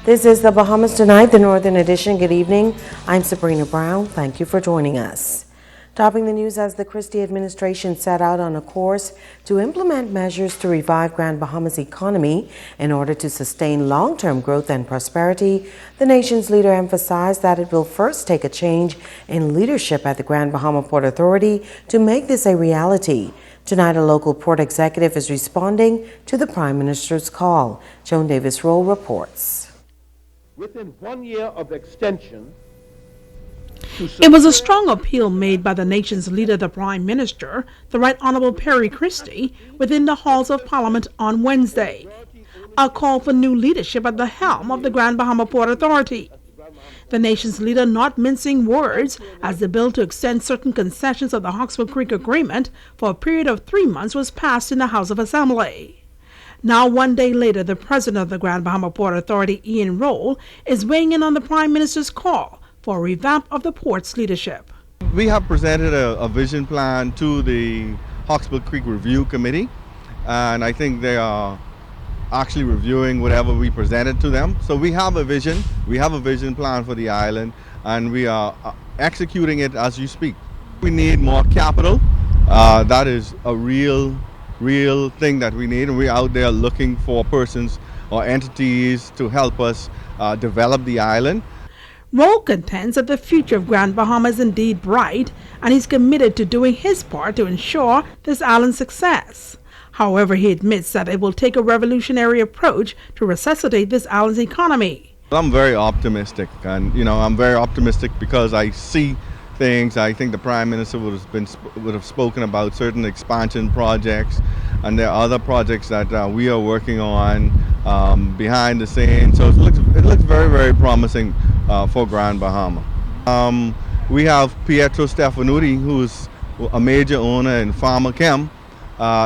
This is the Bahamas Tonight, the Northern Edition. Good evening. I'm Sabrina Brown. Thank you for joining us. Topping the news as the Christie administration set out on a course to implement measures to revive Grand Bahamas' economy in order to sustain long-term growth and prosperity, the nation's leader emphasized that it will first take a change in leadership at the Grand Bahama Port Authority to make this a reality. Tonight, a local port executive is responding to the Prime Minister's call. Joan Davis-Roll reports. Within 1 year of extension. It was a strong appeal made by the nation's leader, the Prime Minister, the Right Honourable Perry Christie, within the halls of Parliament on Wednesday. A call for new leadership at the helm of the Grand Bahama Port Authority. The nation's leader not mincing words as the bill to extend certain concessions of the Hawksbill Creek Agreement for a period of 3 months was passed in the House of Assembly. Now, 1 day later, the president of the Grand Bahama Port Authority, Ian Roll, is weighing in on the Prime Minister's call for a revamp of the port's leadership. We have presented a vision plan to the Hawksbill Creek Review Committee, and I think they are actually reviewing whatever we presented to them. So we have a vision plan for the island, and we are executing it as you speak. We need more capital. That is a real thing that we need, and we're out there looking for persons or entities to help us develop the island. Roll contends that the future of Grand Bahama is indeed bright, and he's committed to doing his part to ensure this island's success. However, he admits that it will take a revolutionary approach to resuscitate this island's economy. I'm very optimistic, and I'm very optimistic because I see things. I think the Prime Minister would have spoken about certain expansion projects, and there are other projects that we are working on behind the scenes. So it looks very, very promising for Grand Bahama. We have Pietro Stefanuti, who's a major owner in Pharma Chem.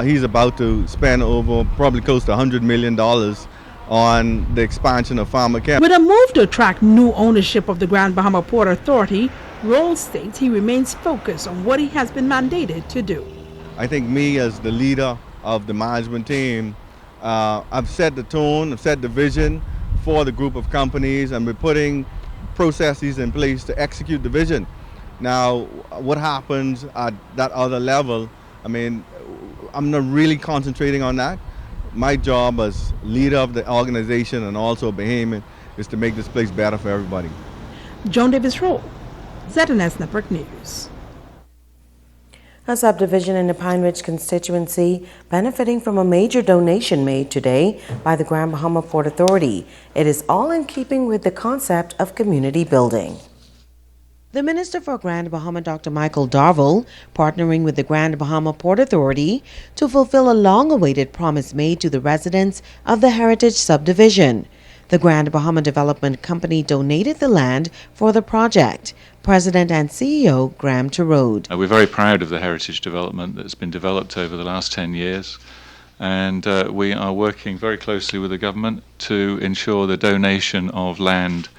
He's about to spend over probably close to $100 million on the expansion of Pharma Chem. With a move to attract new ownership of the Grand Bahama Port Authority, Roll states he remains focused on what he has been mandated to do. I think me as the leader of the management team, I've set the tone, I've set the vision for the group of companies, and we're putting processes in place to execute the vision. Now, what happens at that other level, I'm not really concentrating on that. My job as leader of the organization and also Bahamian is to make this place better for everybody. Joan Davis-Roll, ZNS Network News. A subdivision in the Pine Ridge constituency benefiting from a major donation made today by the Grand Bahama Port Authority. It is all in keeping with the concept of community building. The Minister for Grand Bahama, Dr. Michael Darville, partnering with the Grand Bahama Port Authority to fulfill a long-awaited promise made to the residents of the Heritage Subdivision. The Grand Bahama Development Company donated the land for the project. President and CEO Graham Terode. We're very proud of the heritage development that's been developed over the last 10 years, and we are working very closely with the government to ensure the donation of land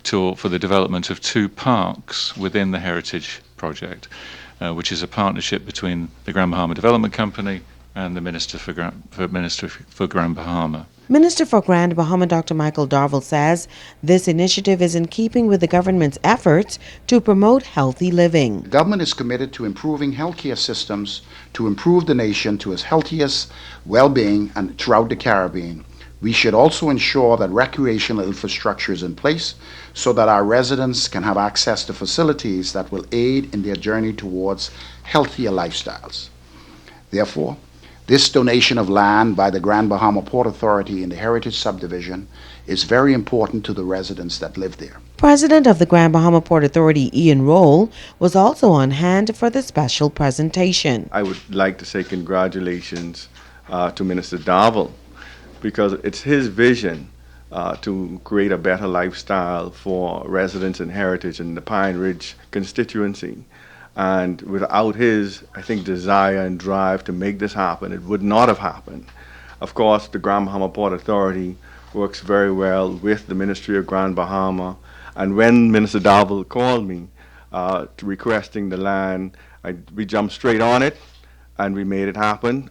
for the development of 2 parks within the heritage project, which is a partnership between the Grand Bahama Development Company and the Minister for Grand Bahama. Minister for Grand Bahama Dr. Michael Darville says this initiative is in keeping with the government's efforts to promote healthy living. The government is committed to improving healthcare systems to improve the nation to its healthiest well-being and throughout the Caribbean. We should also ensure that recreational infrastructure is in place so that our residents can have access to facilities that will aid in their journey towards healthier lifestyles. Therefore, this donation of land by the Grand Bahama Port Authority in the Heritage Subdivision is very important to the residents that live there. President of the Grand Bahama Port Authority, Ian Roll, was also on hand for the special presentation. I would like to say congratulations to Minister Darville, because it's his vision to create a better lifestyle for residents in Heritage and the Pine Ridge constituency. And without his, I think, desire and drive to make this happen, it would not have happened. Of course, the Grand Bahama Port Authority works very well with the Ministry of Grand Bahama. And when Minister Darville called me requesting the land, we jumped straight on it and we made it happen.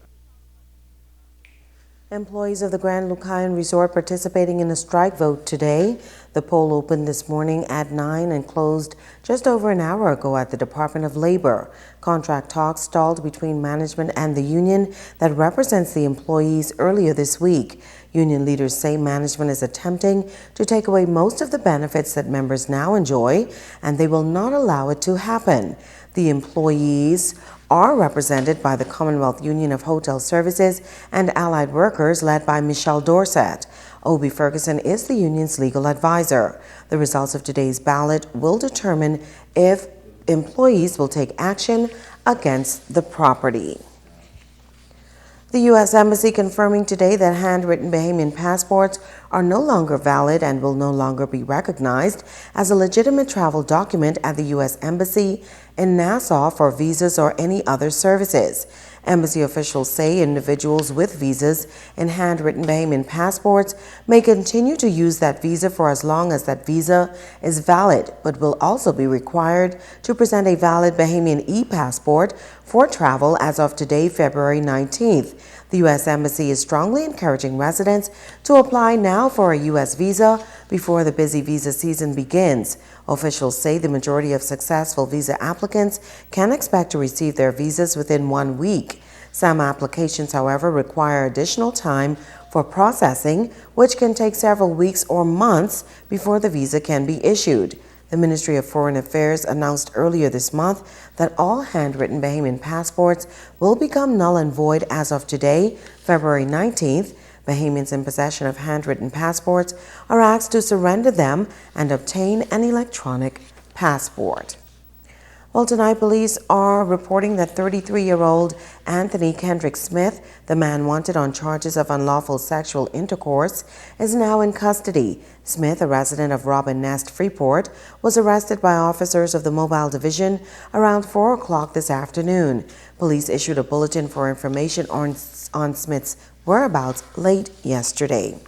Employees of the Grand Lucayan Resort participating in a strike vote today. The poll opened this morning at 9 and closed just over an hour ago at the Department of Labor. Contract talks stalled between management and the union that represents the employees earlier this week. Union leaders say management is attempting to take away most of the benefits that members now enjoy, and they will not allow it to happen. The employees are represented by the Commonwealth Union of Hotel Services and Allied Workers, led by Michelle Dorset. Obie Ferguson is the union's legal advisor. The results of today's ballot will determine if employees will take action against the property. The U.S. Embassy confirming today that handwritten Bahamian passports are no longer valid and will no longer be recognized as a legitimate travel document at the U.S. Embassy in Nassau for visas or any other services. Embassy officials say individuals with visas and handwritten Bahamian passports may continue to use that visa for as long as that visa is valid, but will also be required to present a valid Bahamian e-passport for travel as of today, February 19th. The U.S. Embassy is strongly encouraging residents to apply now for a U.S. visa before the busy visa season begins. Officials say the majority of successful visa applicants can expect to receive their visas within 1 week. Some applications, however, require additional time for processing, which can take several weeks or months before the visa can be issued. The Ministry of Foreign Affairs announced earlier this month that all handwritten Bahamian passports will become null and void as of today, February 19th. Bahamians in possession of handwritten passports are asked to surrender them and obtain an electronic passport. Well, tonight police are reporting that 33-year-old Anthony Kendrick Smith, the man wanted on charges of unlawful sexual intercourse, is now in custody. Smith, a resident of Robin Nest, Freeport, was arrested by officers of the Mobile Division around 4 o'clock this afternoon. Police issued a bulletin for information on Smith's whereabouts late yesterday.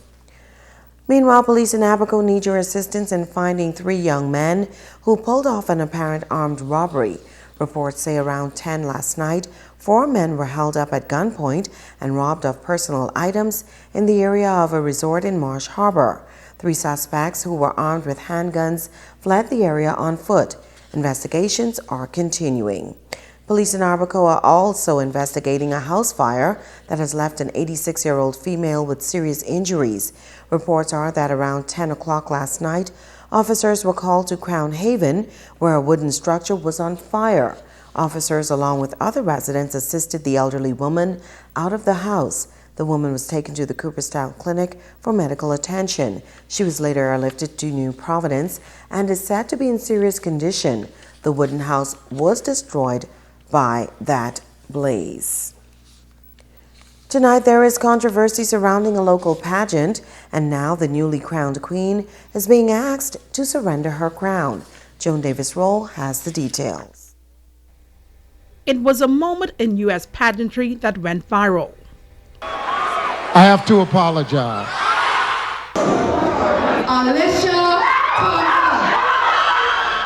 Meanwhile, police in Abaco need your assistance in finding 3 young men who pulled off an apparent armed robbery. Reports say around 10 last night, 4 men were held up at gunpoint and robbed of personal items in the area of a resort in Marsh Harbor. 3 suspects who were armed with handguns fled the area on foot. Investigations are continuing. Police in Abaco are also investigating a house fire that has left an 86-year-old female with serious injuries. Reports are that around 10 o'clock last night, officers were called to Crown Haven, where a wooden structure was on fire. Officers, along with other residents, assisted the elderly woman out of the house. The woman was taken to the Cooperstown Clinic for medical attention. She was later airlifted to New Providence and is said to be in serious condition. The wooden house was destroyed by that blaze. Tonight there is controversy surrounding a local pageant, and now the newly crowned queen is being asked to surrender her crown. Joan Davis-Roll has the details. It was a moment in U.S. pageantry that went viral. I have to apologize.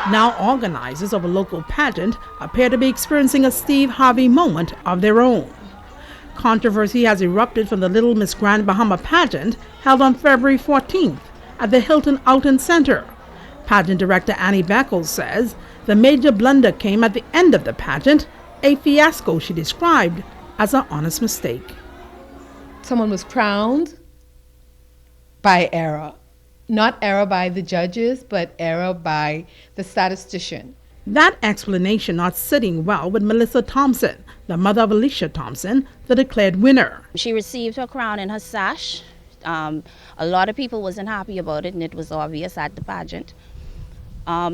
Now organizers of a local pageant appear to be experiencing a Steve Harvey moment of their own. Controversy has erupted from the Little Miss Grand Bahama pageant held on February 14th at the Hilton Alton Center. Pageant director Annie Beckles says the major blunder came at the end of the pageant, a fiasco she described as an honest mistake. Someone was crowned by error. Not error by the judges, but error by the statistician. That explanation not sitting well with Melissa Thompson, the mother of Alicia Thompson, the declared winner. She received her crown in her sash. A lot of people wasn't happy about it, and it was obvious at the pageant.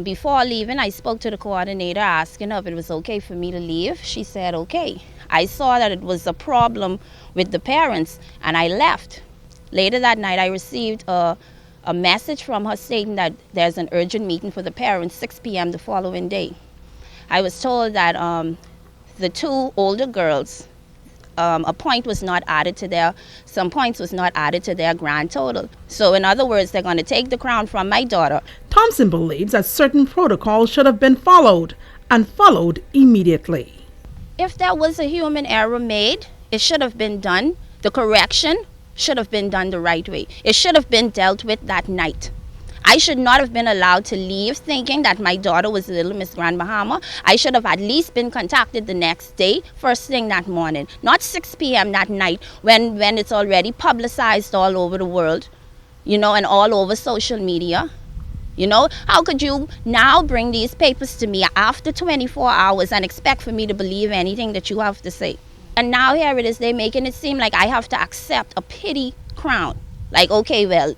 Before leaving, I spoke to the coordinator asking her if it was okay for me to leave. She said okay. I saw that it was a problem with the parents, and I left. Later that night, I received a message from her stating that there's an urgent meeting for the parents, 6 p.m. the following day. I was told that the 2 older girls, some points was not added to their grand total. So in other words, they're going to take the crown from my daughter. Thompson believes that certain protocols should have been followed, and followed immediately. If there was a human error made, it should have been done. The correction should have been done the right way. It should have been dealt with that night. I should not have been allowed to leave thinking that my daughter was Little Miss Grand Bahama. I should have at least been contacted the next day, first thing that morning, not 6 p.m. that night when it's already publicized all over the world, and all over social media. How could you now bring these papers to me after 24 hours and expect for me to believe anything that you have to say? And now here it is, they're making it seem like I have to accept a pity crown. Like, okay, well,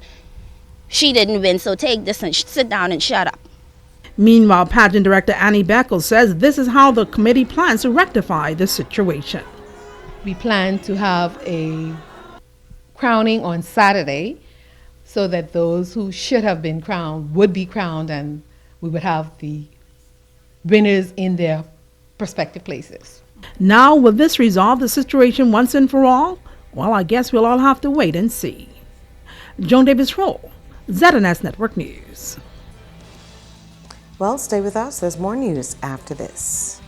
she didn't win, so take this and sit down and shut up. Meanwhile, pageant director Annie Beckel says this is how the committee plans to rectify the situation. We plan to have a crowning on Saturday so that those who should have been crowned would be crowned, and we would have the winners in their prospective places. Now, will this resolve the situation once and for all? Well, I guess we'll all have to wait and see. Joan Davis-Roll, ZNS Network News. Well, stay with us. There's more news after this.